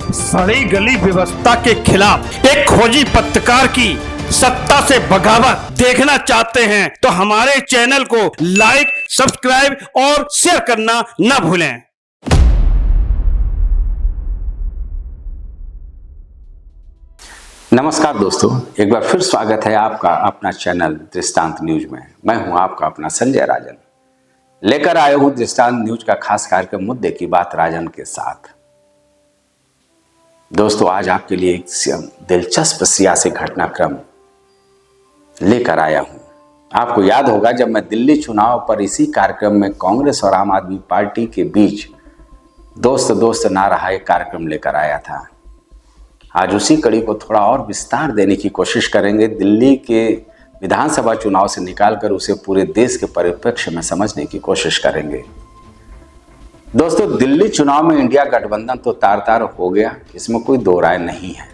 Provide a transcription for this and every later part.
सड़ी गली व्यवस्था के खिलाफ एक खोजी पत्रकार की सत्ता से बगावत देखना चाहते हैं तो हमारे चैनल को लाइक, सब्सक्राइब और शेयर करना न भूलें। नमस्कार दोस्तों, एक बार फिर स्वागत है आपका अपना चैनल दृष्टांत न्यूज में। मैं हूं आपका अपना संजय राजन, लेकर आया हूं दृष्टांत न्यूज का खास कार्यक्रम मुद्दे की बात राजन के साथ। दोस्तों, आज आपके लिए एक दिलचस्प सियासी घटनाक्रम लेकर आया हूं। आपको याद होगा, जब मैं दिल्ली चुनाव पर इसी कार्यक्रम में कांग्रेस और आम आदमी पार्टी के बीच दोस्त दोस्त ना रहा एक कार्यक्रम लेकर आया था। आज उसी कड़ी को थोड़ा और विस्तार देने की कोशिश करेंगे। दिल्ली के विधानसभा चुनाव से निकालकर उसे पूरे देश के परिप्रेक्ष्य में समझने की कोशिश करेंगे। दोस्तों, दिल्ली चुनाव में इंडिया गठबंधन तो तार तार हो गया, इसमें कोई दो राय नहीं है।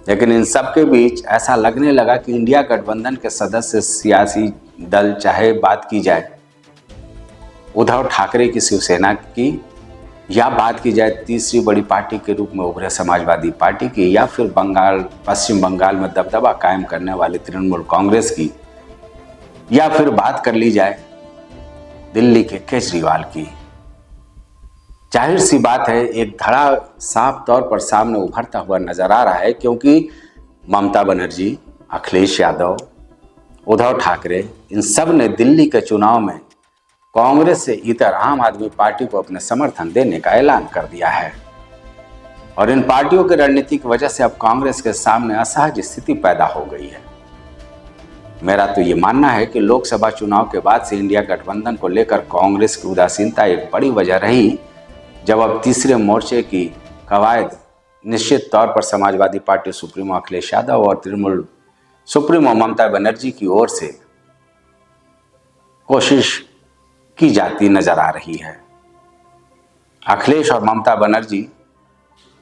लेकिन इन सब के बीच ऐसा लगने लगा कि इंडिया गठबंधन के सदस्य सियासी दल, चाहे बात की जाए उद्धव ठाकरे की शिवसेना की, या बात की जाए तीसरी बड़ी पार्टी के रूप में उभरे समाजवादी पार्टी की, या फिर पश्चिम बंगाल में दबदबा कायम करने वाली तृणमूल कांग्रेस की, या फिर बात कर ली जाए दिल्ली के केजरीवाल की, जाहिर सी बात है एक धड़ा साफ तौर पर सामने उभरता हुआ नजर आ रहा है। क्योंकि ममता बनर्जी, अखिलेश यादव, उद्धव ठाकरे, इन सब ने दिल्ली के चुनाव में कांग्रेस से इतर आम आदमी पार्टी को अपने समर्थन देने का ऐलान कर दिया है। और इन पार्टियों की रणनीति की वजह से अब कांग्रेस के सामने असहज स्थिति पैदा हो गई है। मेरा तो ये मानना है कि लोकसभा चुनाव के बाद से इंडिया गठबंधन को लेकर कांग्रेस की उदासीनता एक बड़ी वजह रही। जब अब तीसरे मोर्चे की कवायद निश्चित तौर पर समाजवादी पार्टी सुप्रीमो अखिलेश यादव और तृणमूल सुप्रीमो ममता बनर्जी की ओर से कोशिश की जाती नजर आ रही है। अखिलेश और ममता बनर्जी,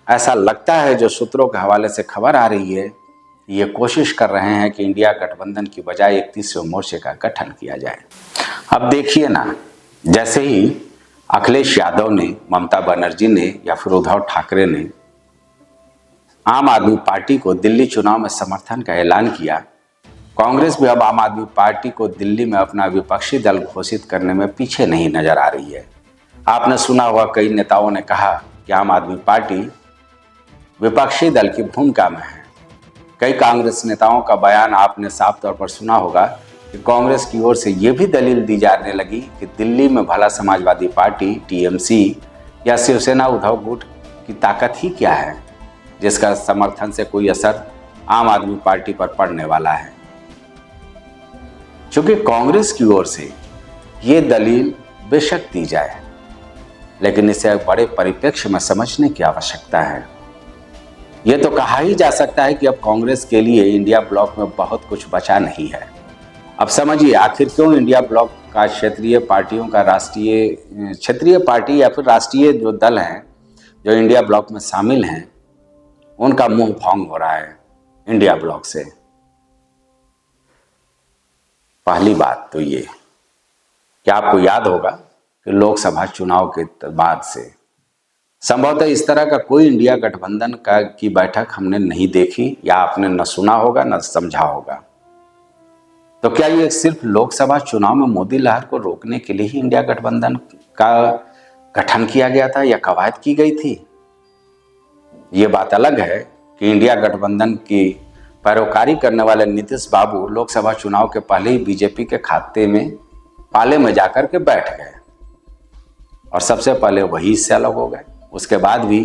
ऐसा लगता है जो सूत्रों के हवाले से खबर आ रही है, ये कोशिश कर रहे हैं कि इंडिया गठबंधन की बजाय एक तीसरे मोर्चे का गठन किया जाए। अब देखिए ना, जैसे ही अखिलेश यादव ने, ममता बनर्जी ने या फिर उद्धव ठाकरे ने आम आदमी पार्टी को दिल्ली चुनाव में समर्थन का ऐलान किया, कांग्रेस भी अब आम आदमी पार्टी को दिल्ली में अपना विपक्षी दल घोषित करने में पीछे नहीं नजर आ रही है। आपने सुना होगा, कई नेताओं ने कहा कि आम आदमी पार्टी विपक्षी दल की भूमिका में है। कई कांग्रेस नेताओं का बयान आपने साफ तौर पर सुना होगा कि कांग्रेस की ओर से यह भी दलील दी जाने लगी कि दिल्ली में भला समाजवादी पार्टी, टीएमसी या शिवसेना उद्धव गुट की ताकत ही क्या है, जिसका समर्थन से कोई असर आम आदमी पार्टी पर पड़ने वाला है। चूंकि कांग्रेस की ओर से ये दलील बेशक दी जाए, लेकिन इसे एक बड़े परिप्रेक्ष्य में समझने की आवश्यकता है। यह तो कहा ही जा सकता है कि अब कांग्रेस के लिए इंडिया ब्लॉक में बहुत कुछ बचा नहीं है। अब समझिए आखिर क्यों इंडिया ब्लॉक का क्षेत्रीय पार्टियों का क्षेत्रीय पार्टी या फिर राष्ट्रीय जो दल हैं जो इंडिया ब्लॉक में शामिल हैं, उनका मुंह भोंग हो रहा है इंडिया ब्लॉक से। पहली बात तो ये कि आपको याद होगा कि लोकसभा चुनाव के बाद से संभवतः इस तरह का कोई इंडिया गठबंधन की बैठक हमने नहीं देखी, या आपने न सुना होगा न समझा होगा। तो क्या ये सिर्फ लोकसभा चुनाव में मोदी लहर को रोकने के लिए ही इंडिया गठबंधन का गठन किया गया था या कवायद की गई थी? ये बात अलग है कि इंडिया गठबंधन की पैरोकारी करने वाले नीतीश बाबू लोकसभा चुनाव के पहले ही बीजेपी के खाते में पाले में जाकर के बैठ गए और सबसे पहले वही इससे अलग हो गए। उसके बाद भी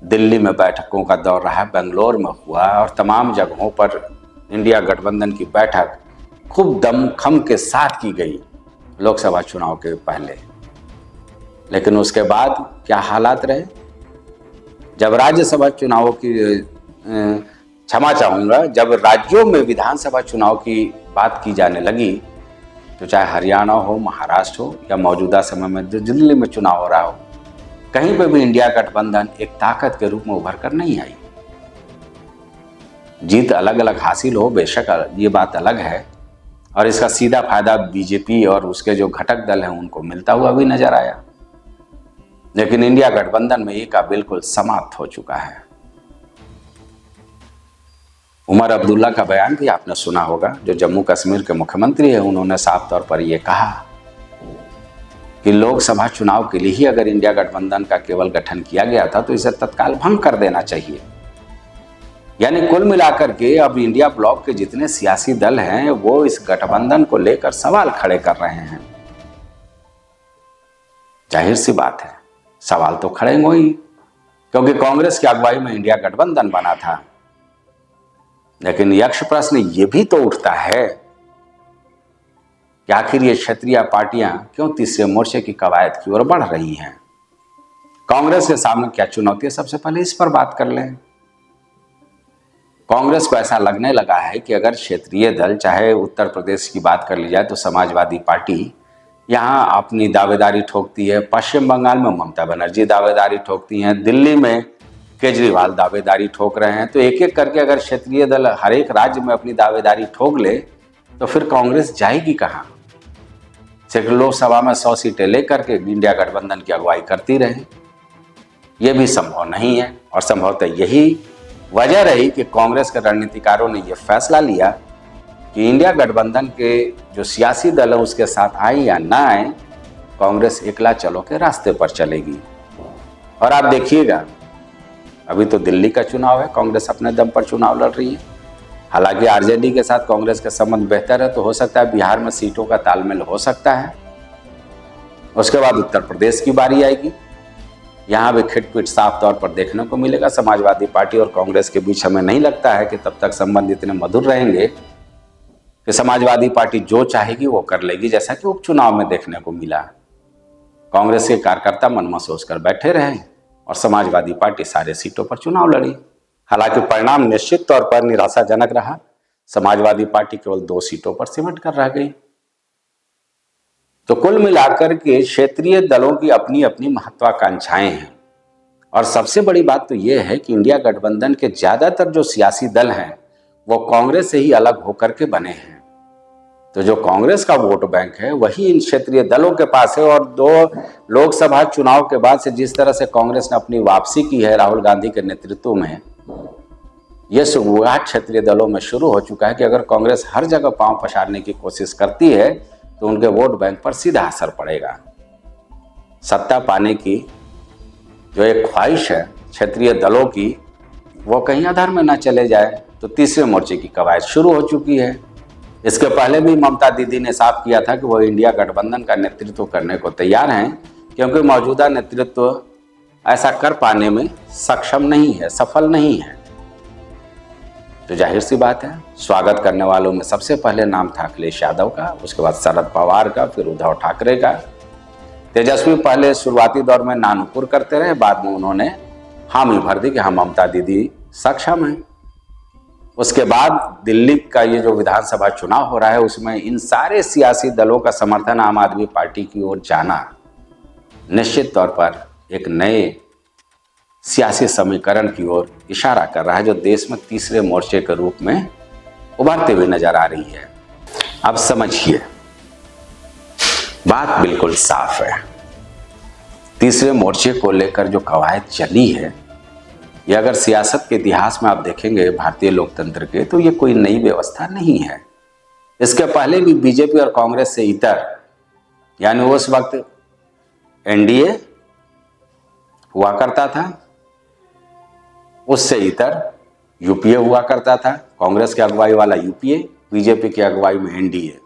दिल्ली में बैठकों का दौर रहा, बेंगलोर में हुआ और तमाम जगहों पर इंडिया गठबंधन की बैठक खूब दमखम के साथ की गई लोकसभा चुनाव के पहले। लेकिन उसके बाद क्या हालात रहे? जब राज्यसभा चुनावों की क्षमा चाहूँगा, जब राज्यों में विधानसभा चुनाव की बात की जाने लगी, तो चाहे हरियाणा हो, महाराष्ट्र हो या मौजूदा समय में जो दिल्ली में चुनाव हो रहा हो, कहीं पर भी इंडिया गठबंधन एक ताकत के रूप में उभर कर नहीं आई। जीत अलग अलग हासिल हो, बेशक ये बात अलग है, और इसका सीधा फायदा बीजेपी और उसके जो घटक दल हैं उनको मिलता हुआ भी नजर आया। लेकिन इंडिया गठबंधन में ये का बिल्कुल समाप्त हो चुका है। उमर अब्दुल्ला का बयान भी आपने सुना होगा, जो जम्मू कश्मीर के मुख्यमंत्री हैं। उन्होंने साफ तौर पर यह कहा कि लोकसभा चुनाव के लिए ही अगर इंडिया गठबंधन का केवल गठन किया गया था तो इसे तत्काल भंग कर देना चाहिए। यानी कुल मिलाकर के अब इंडिया ब्लॉक के जितने सियासी दल हैं वो इस गठबंधन को लेकर सवाल खड़े कर रहे हैं। जाहिर सी बात है, सवाल तो खड़े होंगे ही, क्योंकि कांग्रेस की अगुवाई में इंडिया गठबंधन बना था। लेकिन यक्ष प्रश्न ये भी तो उठता है कि आखिर ये क्षेत्रीय पार्टियां क्यों तीसरे मोर्चे की कवायद की ओर बढ़ रही हैं? कांग्रेस के सामने क्या चुनौती है, सबसे पहले इस पर बात कर लें। कांग्रेस को ऐसा लगने लगा है कि अगर क्षेत्रीय दल, चाहे उत्तर प्रदेश की बात कर ली जाए तो समाजवादी पार्टी यहाँ अपनी दावेदारी ठोकती है, पश्चिम बंगाल में ममता बनर्जी दावेदारी ठोकती हैं, दिल्ली में केजरीवाल दावेदारी ठोक रहे हैं, तो एक एक करके अगर क्षेत्रीय दल हर एक राज्य में अपनी दावेदारी ठोक ले तो फिर कांग्रेस जाएगी कहाँ? सिर्फ लोकसभा में 100 सीटें लेकर के इंडिया गठबंधन की अगुवाई करती रहे, ये भी संभव नहीं है। और संभवतः यही वजह रही कि कांग्रेस के रणनीतिकारों ने यह फैसला लिया कि इंडिया गठबंधन के जो सियासी दल है उसके साथ आए या ना आए, कांग्रेस एकला चलो के रास्ते पर चलेगी। और आप देखिएगा, अभी तो दिल्ली का चुनाव है, कांग्रेस अपने दम पर चुनाव लड़ रही है। हालांकि आरजेडी के साथ कांग्रेस का संबंध बेहतर है, तो हो सकता है बिहार में सीटों का तालमेल हो सकता है। उसके बाद उत्तर प्रदेश की बारी आएगी, यहाँ भी खिटपिट साफ तौर पर देखने को मिलेगा। समाजवादी पार्टी और कांग्रेस के बीच हमें नहीं लगता है कि तब तक संबंध इतने मधुर रहेंगे कि समाजवादी पार्टी जो चाहेगी वो कर लेगी, जैसा कि उपचुनाव में देखने को मिला। कांग्रेस के कार्यकर्ता मनमा सोचकर बैठे रहे और समाजवादी पार्टी सारे सीटों पर चुनाव लड़ी। हालांकि परिणाम निश्चित तौर पर निराशाजनक रहा। समाजवादी पार्टी केवल 2 सीटों पर सिमट कर रह गई। तो कुल मिलाकर के क्षेत्रीय दलों की अपनी अपनी महत्वाकांक्षाएं हैं। और सबसे बड़ी बात तो यह है कि इंडिया गठबंधन के ज्यादातर जो सियासी दल हैं वो कांग्रेस से ही अलग होकर के बने हैं। तो जो कांग्रेस का वोट बैंक है वही इन क्षेत्रीय दलों के पास है। और 2 लोकसभा चुनाव के बाद से जिस तरह से कांग्रेस ने अपनी वापसी की है राहुल गांधी के नेतृत्व में, यह सुगबुगाहट क्षेत्रीय दलों में शुरू हो चुका है कि अगर कांग्रेस हर जगह पांव पसारने की कोशिश करती है तो उनके वोट बैंक पर सीधा असर पड़ेगा। सत्ता पाने की जो एक ख्वाहिश है क्षेत्रीय दलों की, वो कहीं अधर में न चले जाए, तो तीसरे मोर्चे की कवायद शुरू हो चुकी है। इसके पहले भी ममता दीदी ने साफ किया था कि वो इंडिया गठबंधन का नेतृत्व करने को तैयार हैं, क्योंकि मौजूदा नेतृत्व ऐसा कर पाने में सक्षम नहीं है, सफल नहीं है। तो जाहिर सी बात है, स्वागत करने वालों में सबसे पहले नाम था अखिलेश यादव का, उसके बाद शरद पवार का, फिर उद्धव ठाकरे का। तेजस्वी पहले शुरुआती दौर में नानुपुर करते रहे, बाद में उन्होंने हामी भर दी कि हाँ ममता दीदी सक्षम है। उसके बाद दिल्ली का ये जो विधानसभा चुनाव हो रहा है उसमें इन सारे सियासी दलों का समर्थन आम आदमी पार्टी की ओर जाना निश्चित तौर पर एक नए सियासी समीकरण की ओर इशारा कर रहा है, जो देश में तीसरे मोर्चे के रूप में उभरते हुए नजर आ रही है। अब समझिए, बात बिल्कुल साफ है। तीसरे मोर्चे को लेकर जो कवायद चली है, ये अगर सियासत के इतिहास में आप देखेंगे भारतीय लोकतंत्र के, तो ये कोई नई व्यवस्था नहीं है। इसके पहले भी बीजेपी और कांग्रेस से इतर, यानी उस वक्त एनडीए हुआ करता था, उससे इतर यूपीए हुआ करता था, कांग्रेस की अगुवाई वाला यूपीए, बीजेपी की अगुवाई में एनडीए,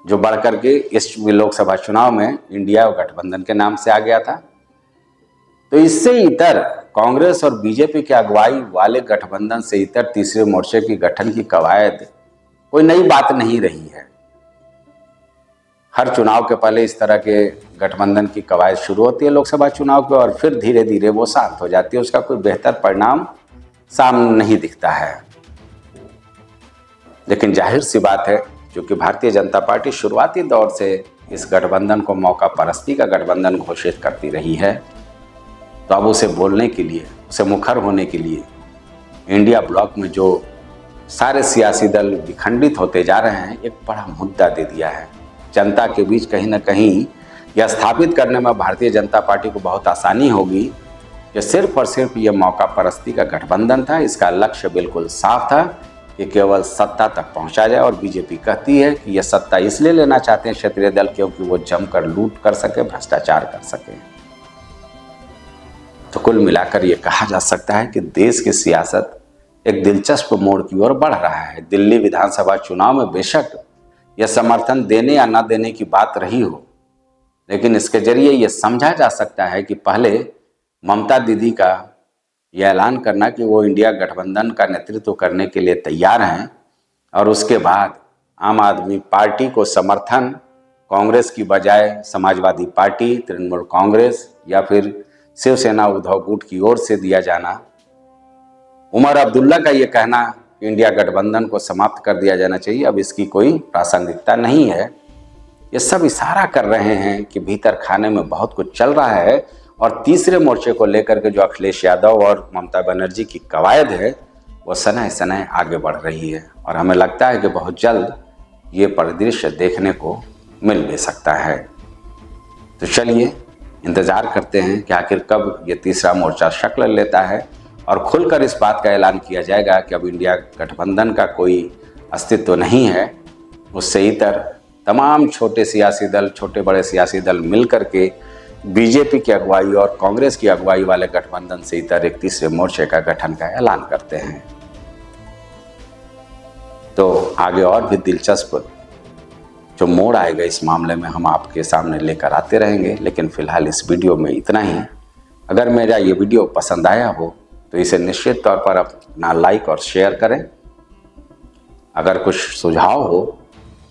जो बढ़कर के इस लोकसभा चुनाव में इंडिया गठबंधन के नाम से आ गया था। तो इससे इतर कांग्रेस और बीजेपी की अगुवाई वाले गठबंधन से इतर तीसरे मोर्चे की गठन की कवायद कोई नई बात नहीं रही है। हर चुनाव के पहले इस तरह के गठबंधन की कवायद शुरू होती है लोकसभा चुनाव के, और फिर धीरे धीरे वो शांत हो जाती है, उसका कोई बेहतर परिणाम सामने नहीं दिखता है। लेकिन जाहिर सी बात है, क्योंकि भारतीय जनता पार्टी शुरुआती दौर से इस गठबंधन को मौका परस्ती का गठबंधन घोषित करती रही है, तो अब उसे बोलने के लिए, उसे मुखर होने के लिए इंडिया ब्लॉक में जो सारे सियासी दल विखंडित होते जा रहे हैं, एक बड़ा मुद्दा दे दिया है। जनता के बीच कहीं ना कहीं यह स्थापित करने में भारतीय जनता पार्टी को बहुत आसानी होगी कि सिर्फ और सिर्फ ये मौका परस्ती का गठबंधन था। इसका लक्ष्य बिल्कुल साफ था कि केवल सत्ता तक पहुंचा जाए, और बीजेपी कहती है कि यह सत्ता इसलिए लेना चाहते हैं क्षेत्रीय दल क्योंकि वो जमकर लूट कर सके, भ्रष्टाचार कर सके। तो कुल मिलाकर ये कहा जा सकता है कि देश की सियासत एक दिलचस्प मोड़ की ओर बढ़ रहा है। दिल्ली विधानसभा चुनाव में बेशक यह समर्थन देने या न देने की बात रही हो, लेकिन इसके जरिए यह समझा जा सकता है कि पहले ममता दीदी का यह ऐलान करना कि वो इंडिया गठबंधन का नेतृत्व करने के लिए तैयार हैं, और उसके बाद आम आदमी पार्टी को समर्थन कांग्रेस की बजाय समाजवादी पार्टी, तृणमूल कांग्रेस या फिर शिवसेना उद्धव गुट की ओर से दिया जाना, उमर अब्दुल्ला का ये कहना कि इंडिया गठबंधन को समाप्त कर दिया जाना चाहिए, अब इसकी कोई प्रासंगिकता नहीं है। ये सब इशारा कर रहे हैं कि भीतर खाने में बहुत कुछ चल रहा है, और तीसरे मोर्चे को लेकर के जो अखिलेश यादव और ममता बनर्जी की कवायद है वो सनह सनह आगे बढ़ रही है, और हमें लगता है कि बहुत जल्द ये परिदृश्य देखने को मिल भी सकता है। तो चलिए इंतज़ार करते हैं कि आखिर कब ये तीसरा मोर्चा शक्ल लेता है और खुलकर इस बात का ऐलान किया जाएगा कि अब इंडिया गठबंधन का कोई अस्तित्व नहीं है। उससे इतर तमाम छोटे सियासी दल, छोटे बड़े सियासी दल मिलकर के बीजेपी की अगुवाई और कांग्रेस की अगुवाई वाले गठबंधन से इतर एक तीसरे मोर्चे का गठन का ऐलान करते हैं। तो आगे और भी दिलचस्प जो मोड़ आएगा इस मामले में हम आपके सामने लेकर आते रहेंगे, लेकिन फिलहाल इस वीडियो में इतना ही। अगर मेरा ये वीडियो पसंद आया हो तो इसे निश्चित तौर पर अपना लाइक और शेयर करें। अगर कुछ सुझाव हो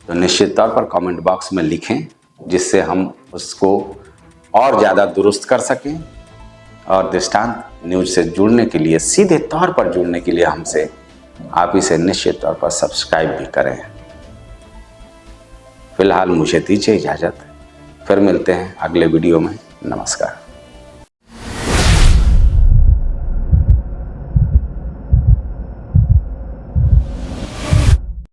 तो निश्चित तौर पर कमेंट बॉक्स में लिखें, जिससे हम उसको और ज़्यादा दुरुस्त कर सकें। और दृष्टांत न्यूज से जुड़ने के लिए, सीधे तौर पर जुड़ने के लिए हमसे आप इसे निश्चित तौर पर सब्सक्राइब भी करें। फिलहाल मुझे दीजिए इजाज़त, फिर मिलते हैं अगले वीडियो में। नमस्कार।